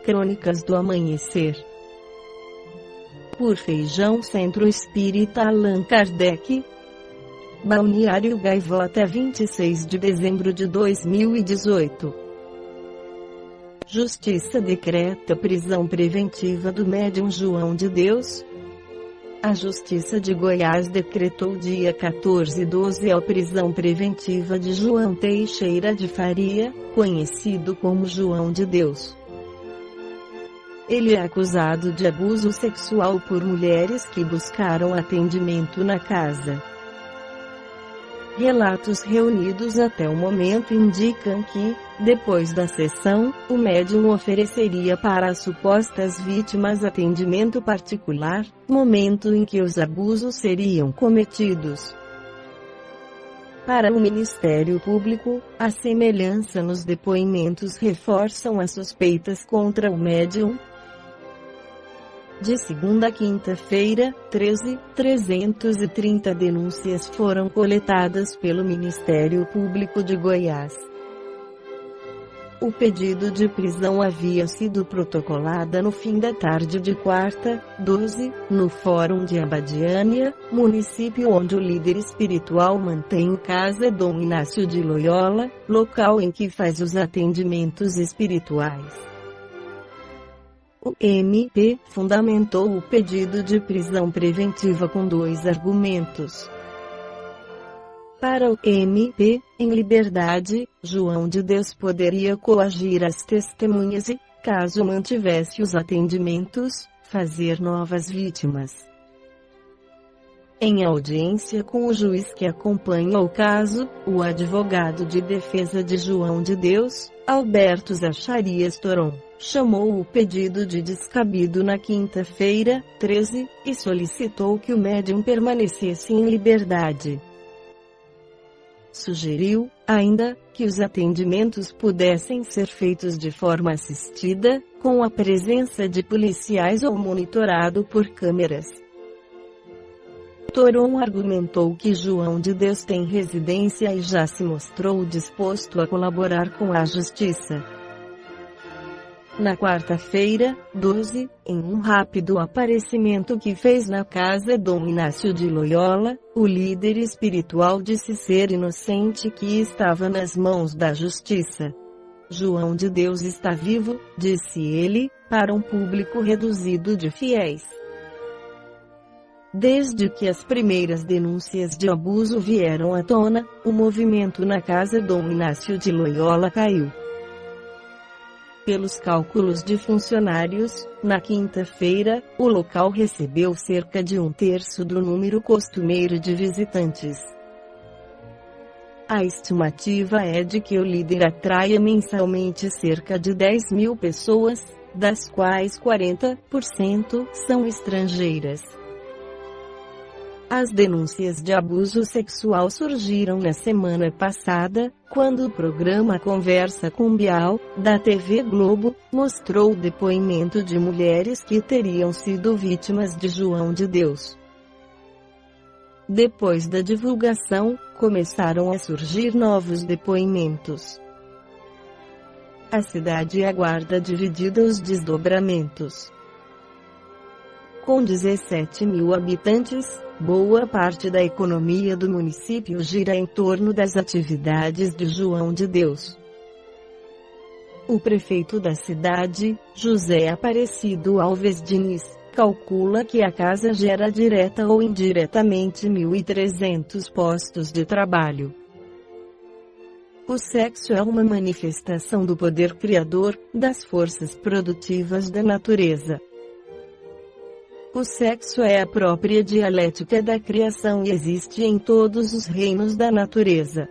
Crônicas do Amanhecer. Por Feijão Centro Espírita Allan Kardec. Balneário Gaivota, 26 de dezembro de 2018. Justiça decreta prisão preventiva do médium João de Deus. A Justiça de Goiás decretou dia 14/12 a prisão preventiva de João Teixeira de Faria, conhecido como João de Deus. Ele é acusado de abuso sexual por mulheres que buscaram atendimento na casa. Relatos reunidos até o momento indicam que, depois da sessão, o médium ofereceria para as supostas vítimas atendimento particular, momento em que os abusos seriam cometidos. Para o Ministério Público, a semelhança nos depoimentos reforçam as suspeitas contra o médium. De segunda a quinta-feira, 330 denúncias foram coletadas pelo Ministério Público de Goiás. O pedido de prisão havia sido protocolado no fim da tarde de quarta, 12, no Fórum de Abadiânia, município onde o líder espiritual mantém casa Dom Inácio de Loyola, local em que faz os atendimentos espirituais. O MP fundamentou o pedido de prisão preventiva com 2 argumentos. Para o MP, em liberdade, João de Deus poderia coagir as testemunhas e, caso mantivesse os atendimentos, fazer novas vítimas. Em audiência com o juiz que acompanha o caso, o advogado de defesa de João de Deus, Alberto Zacharias Toron, chamou o pedido de descabido na quinta-feira, 13, e solicitou que o médium permanecesse em liberdade. Sugeriu, ainda, que os atendimentos pudessem ser feitos de forma assistida, com a presença de policiais ou monitorado por câmeras. Toron argumentou que João de Deus tem residência e já se mostrou disposto a colaborar com a justiça. Na quarta-feira, 12, em um rápido aparecimento que fez na casa Dom Inácio de Loyola, o líder espiritual disse ser inocente e que estava nas mãos da justiça. João de Deus está vivo, disse ele, para um público reduzido de fiéis. Desde que as primeiras denúncias de abuso vieram à tona, o movimento na casa Dom Inácio de Loyola caiu. Pelos cálculos de funcionários, na quinta-feira, o local recebeu cerca de 1/3 do número costumeiro de visitantes. A estimativa é de que o líder atraia mensalmente cerca de 10.000 pessoas, das quais 40% são estrangeiras. As denúncias de abuso sexual surgiram na semana passada, quando o programa Conversa com Bial, da TV Globo, mostrou o depoimento de mulheres que teriam sido vítimas de João de Deus. Depois da divulgação, começaram a surgir novos depoimentos. A cidade aguarda dividida os desdobramentos. Com 17.000 habitantes, boa parte da economia do município gira em torno das atividades de João de Deus. O prefeito da cidade, José Aparecido Alves Diniz, calcula que a casa gera direta ou indiretamente 1.300 postos de trabalho. O sexo é uma manifestação do poder criador, das forças produtivas da natureza. O sexo é a própria dialética da criação e existe em todos os reinos da natureza.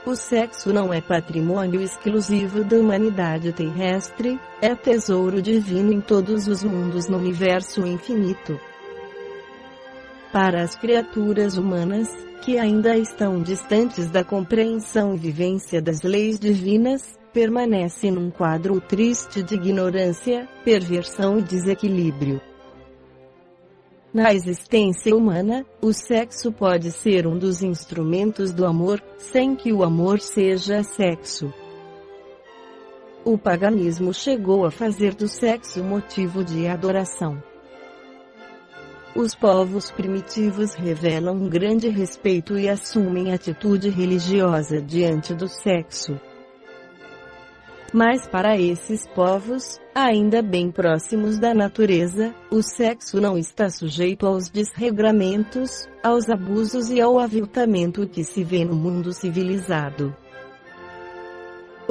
O sexo não é patrimônio exclusivo da humanidade terrestre, é tesouro divino em todos os mundos no universo infinito. Para as criaturas humanas, que ainda estão distantes da compreensão e vivência das leis divinas, permanece num quadro triste de ignorância, perversão e desequilíbrio. Na existência humana, o sexo pode ser um dos instrumentos do amor, sem que o amor seja sexo. O paganismo chegou a fazer do sexo motivo de adoração. Os povos primitivos revelam um grande respeito e assumem atitude religiosa diante do sexo. Mas para esses povos, ainda bem próximos da natureza, o sexo não está sujeito aos desregramentos, aos abusos e ao aviltamento que se vê no mundo civilizado.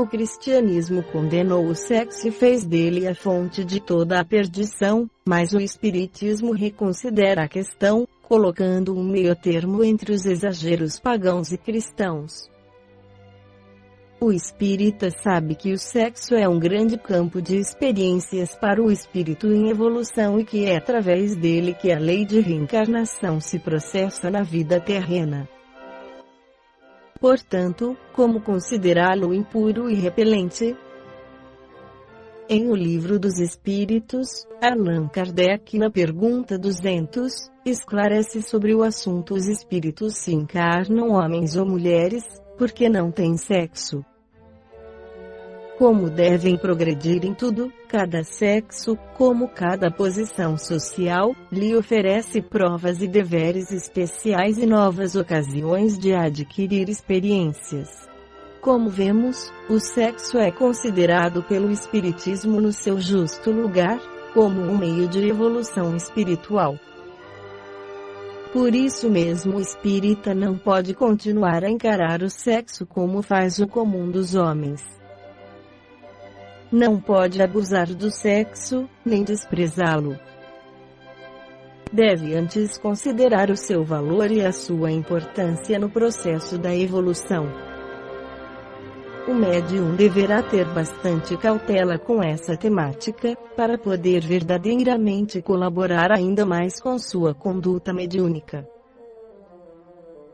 O cristianismo condenou o sexo e fez dele a fonte de toda a perdição, mas o espiritismo reconsidera a questão, colocando um meio-termo entre os exageros pagãos e cristãos. O espírita sabe que o sexo é um grande campo de experiências para o espírito em evolução e que é através dele que a lei de reencarnação se processa na vida terrena. Portanto, como considerá-lo impuro e repelente? Em O Livro dos Espíritos, Allan Kardec, na pergunta 200, esclarece sobre o assunto: os espíritos se encarnam homens ou mulheres, porque não têm sexo. Como devem progredir em tudo, cada sexo, como cada posição social, lhe oferece provas e deveres especiais e novas ocasiões de adquirir experiências. Como vemos, o sexo é considerado pelo Espiritismo no seu justo lugar, como um meio de evolução espiritual. Por isso mesmo o espírita não pode continuar a encarar o sexo como faz o comum dos homens. Não pode abusar do sexo, nem desprezá-lo. Deve antes considerar o seu valor e a sua importância no processo da evolução. O médium deverá ter bastante cautela com essa temática, para poder verdadeiramente colaborar ainda mais com sua conduta mediúnica.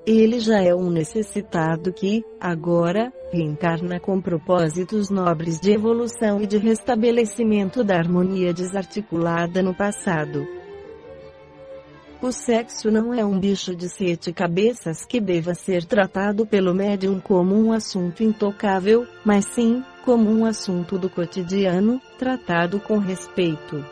Ele já é um necessitado que, agora, reencarna com propósitos nobres de evolução e de restabelecimento da harmonia desarticulada no passado. O sexo não é um bicho de 7 cabeças que deva ser tratado pelo médium como um assunto intocável, mas sim, como um assunto do cotidiano, tratado com respeito.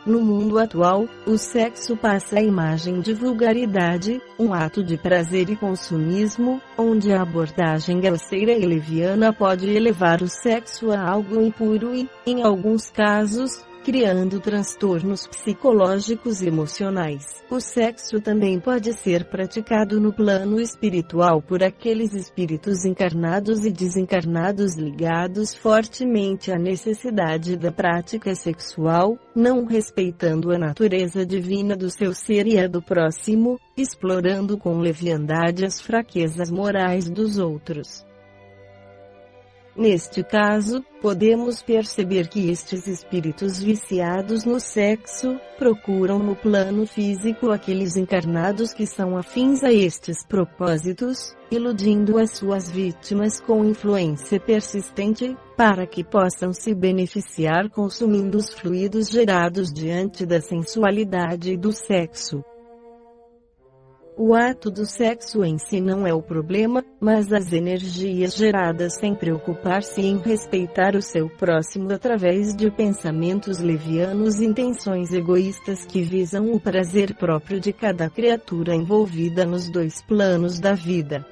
No mundo atual, o sexo passa a imagem de vulgaridade, um ato de prazer e consumismo, onde a abordagem grosseira e leviana pode elevar o sexo a algo impuro e, em alguns casos, criando transtornos psicológicos e emocionais. O sexo também pode ser praticado no plano espiritual por aqueles espíritos encarnados e desencarnados ligados fortemente à necessidade da prática sexual, não respeitando a natureza divina do seu ser e a do próximo, explorando com leviandade as fraquezas morais dos outros. Neste caso, podemos perceber que estes espíritos viciados no sexo, procuram no plano físico aqueles encarnados que são afins a estes propósitos, iludindo as suas vítimas com influência persistente, para que possam se beneficiar consumindo os fluidos gerados diante da sensualidade e do sexo. O ato do sexo em si não é o problema, mas as energias geradas sem preocupar-se em respeitar o seu próximo através de pensamentos levianos e intenções egoístas que visam o prazer próprio de cada criatura envolvida nos dois planos da vida.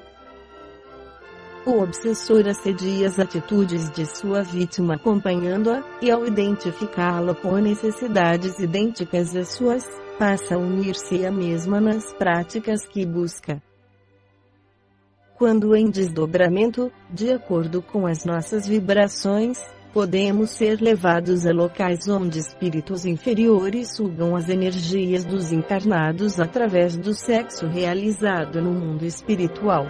O obsessor assedia as atitudes de sua vítima acompanhando-a, e ao identificá-la com necessidades idênticas às suas, passa a unir-se à mesma nas práticas que busca. Quando em desdobramento, de acordo com as nossas vibrações, podemos ser levados a locais onde espíritos inferiores sugam as energias dos encarnados através do sexo realizado no mundo espiritual.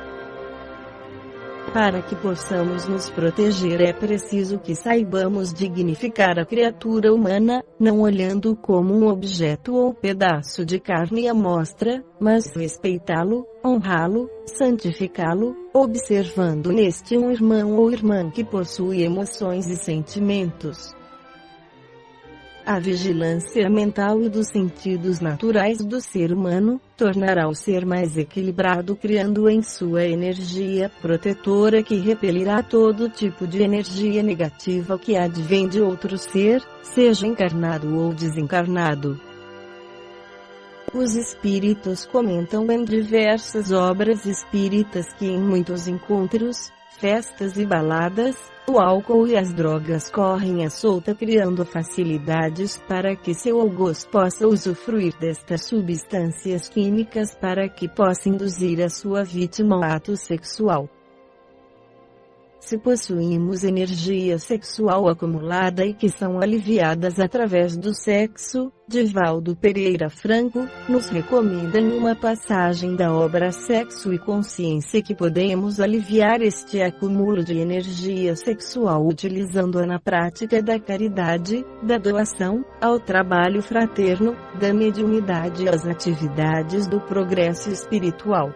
Para que possamos nos proteger é preciso que saibamos dignificar a criatura humana, não olhando como um objeto ou pedaço de carne e amostra, mas respeitá-lo, honrá-lo, santificá-lo, observando neste um irmão ou irmã que possui emoções e sentimentos. A vigilância mental e dos sentidos naturais do ser humano tornará o ser mais equilibrado, criando em sua energia protetora que repelirá todo tipo de energia negativa que advém de outro ser, seja encarnado ou desencarnado. Os espíritos comentam em diversas obras espíritas que em muitos encontros, festas e baladas, o álcool e as drogas correm à solta, criando facilidades para que seu algoz possa usufruir destas substâncias químicas para que possa induzir a sua vítima ao ato sexual. Se possuímos energia sexual acumulada e que são aliviadas através do sexo, Divaldo Pereira Franco nos recomenda em uma passagem da obra Sexo e Consciência que podemos aliviar este acúmulo de energia sexual utilizando-a na prática da caridade, da doação, ao trabalho fraterno, da mediunidade e às atividades do progresso espiritual.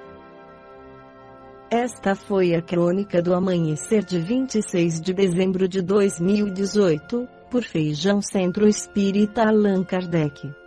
Esta foi a crônica do amanhecer de 26 de dezembro de 2018, por Feijão Centro Espírita Allan Kardec.